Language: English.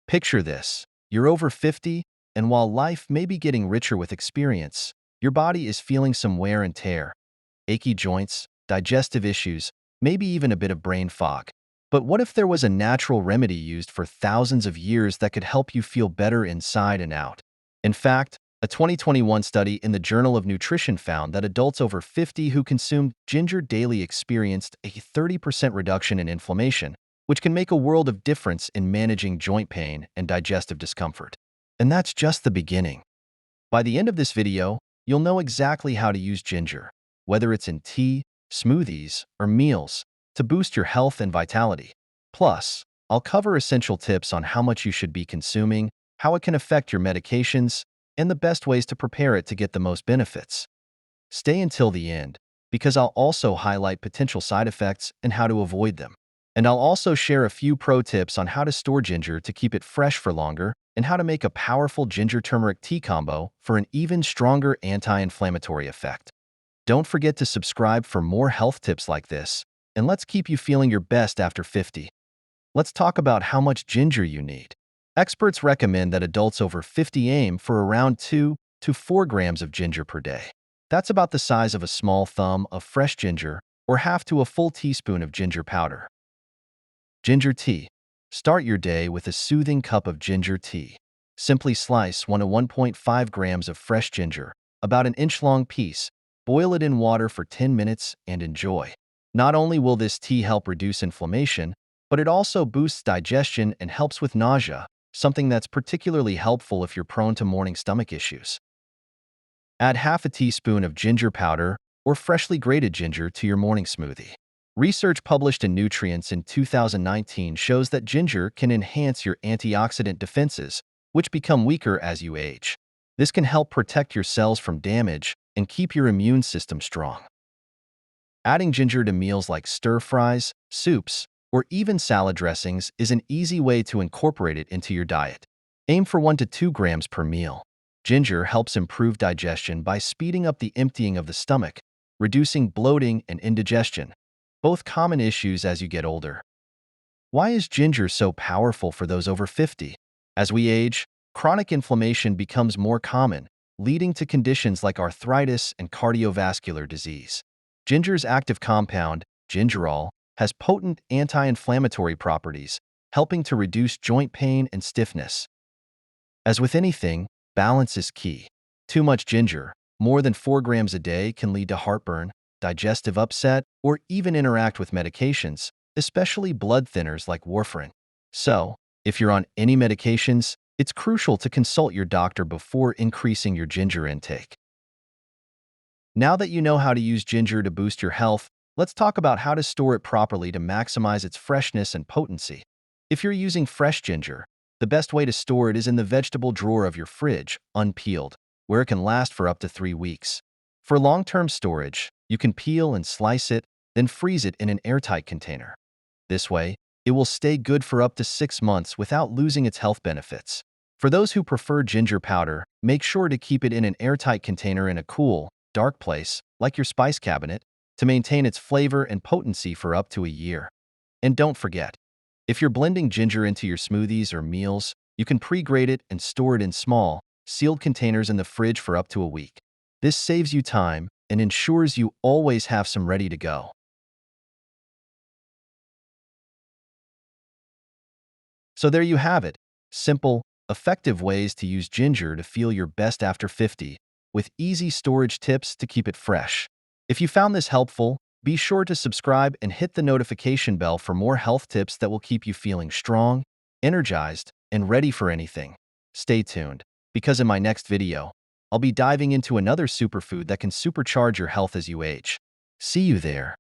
Picture this. You're over 50, and while life may be getting richer with experience, your body is feeling some wear and tear, achy joints, digestive issues, maybe even a bit of brain fog. But what if there was a natural remedy used for thousands of years that could help you feel better inside and out? In fact, a 2021 study in the Journal of Nutrition found that adults over 50 who consumed ginger daily experienced a 30% reduction in inflammation, which can make a world of difference in managing joint pain and digestive discomfort. And that's just the beginning. By the end of this video, you'll know exactly how to use ginger, whether it's in tea, smoothies, or meals, to boost your health and vitality. Plus, I'll cover essential tips on how much you should be consuming, how it can affect your medications, and the best ways to prepare it to get the most benefits. Stay until the end, because I'll also highlight potential side effects and how to avoid them. And I'll also share a few pro tips on how to store ginger to keep it fresh for longer and how to make a powerful ginger-turmeric tea combo for an even stronger anti-inflammatory effect. Don't forget to subscribe for more health tips like this, and let's keep you feeling your best after 50. Let's talk about how much ginger you need. Experts recommend that adults over 50 aim for around 2 to 4 grams of ginger per day. That's about the size of a small thumb of fresh ginger or half to a full teaspoon of ginger powder. Ginger tea. Start your day with a soothing cup of ginger tea. Simply slice 1 to 1.5 grams of fresh ginger, about an inch-long piece, boil it in water for 10 minutes, and enjoy. Not only will this tea help reduce inflammation, but it also boosts digestion and helps with nausea, something that's particularly helpful if you're prone to morning stomach issues. Add half a teaspoon of ginger powder or freshly grated ginger to your morning smoothie. Research published in Nutrients in 2019 shows that ginger can enhance your antioxidant defenses, which become weaker as you age. This can help protect your cells from damage and keep your immune system strong. Adding ginger to meals like stir-fries, soups, or even salad dressings is an easy way to incorporate it into your diet. Aim for 1 to 2 grams per meal. Ginger helps improve digestion by speeding up the emptying of the stomach, reducing bloating and indigestion, both common issues as you get older. Why is ginger so powerful for those over 50? As we age, chronic inflammation becomes more common, leading to conditions like arthritis and cardiovascular disease. Ginger's active compound, gingerol, has potent anti-inflammatory properties, helping to reduce joint pain and stiffness. As with anything, balance is key. Too much ginger, more than 4 grams a day, can lead to heartburn, digestive upset, or even interact with medications, especially blood thinners like warfarin. So, if you're on any medications, it's crucial to consult your doctor before increasing your ginger intake. Now that you know how to use ginger to boost your health, let's talk about how to store it properly to maximize its freshness and potency. If you're using fresh ginger, the best way to store it is in the vegetable drawer of your fridge, unpeeled, where it can last for up to 3 weeks. For long-term storage, you can peel and slice it, then freeze it in an airtight container. This way, it will stay good for up to 6 months without losing its health benefits. For those who prefer ginger powder, make sure to keep it in an airtight container in a cool, dark place, like your spice cabinet, to maintain its flavor and potency for up to a year. And don't forget, if you're blending ginger into your smoothies or meals, you can pre-grate it and store it in small, sealed containers in the fridge for up to a week. This saves you time and ensures you always have some ready to go. So there you have it. Simple, effective ways to use ginger to feel your best after 50, with easy storage tips to keep it fresh. If you found this helpful, be sure to subscribe and hit the notification bell for more health tips that will keep you feeling strong, energized, and ready for anything. Stay tuned, because in my next video, I'll be diving into another superfood that can supercharge your health as you age. See you there.